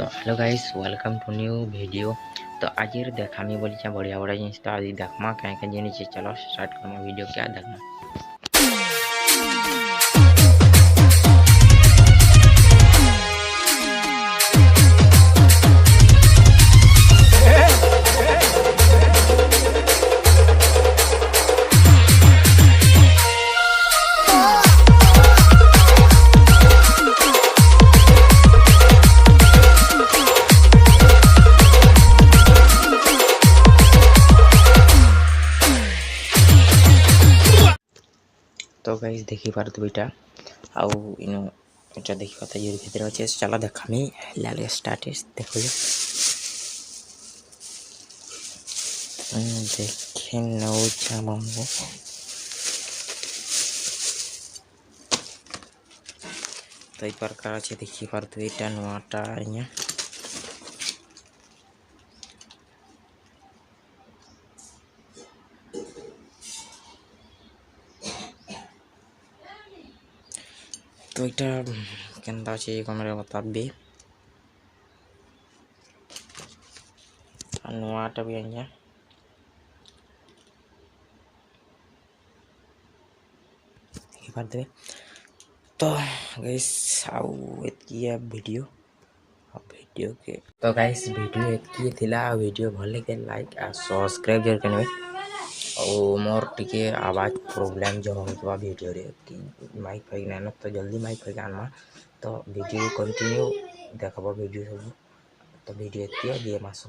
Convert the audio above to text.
तो hello guys welcome to new video. तो आज देखामी बोली बढ़िया बढ़िया जिन आज देखमा क्या जिन चलो स्टार्ट करमा वीडियो क्या देखमा। तो गाइस देखी पार तो बेटा आउ इनो एटा देखि पता ये भीतर अच्छे चला देखामी लाले स्टार्ट देखो देखे नौ चामो तो ये प्रकार अच्छे देखी पार तो एटा नोटा इया तो इटा केनता अच्छे कमरे बताबी नोटा भी इया देखी पार दे। तो गाइस आउ एतकी वीडियो के तो गाइस वीडियो एतकी थिला वीडियो भल लगे लाइक आ सब्सक्राइब जरूर करबे और मोर टिके आवाज प्रॉब्लम जो होतबा वीडियो रे माइक फाइक ना तो जल्दी माइक फाइक आनमा तो वीडियो कंटिन्यू देखबो वीडियो सब तो वीडियो एतकी दिए मास।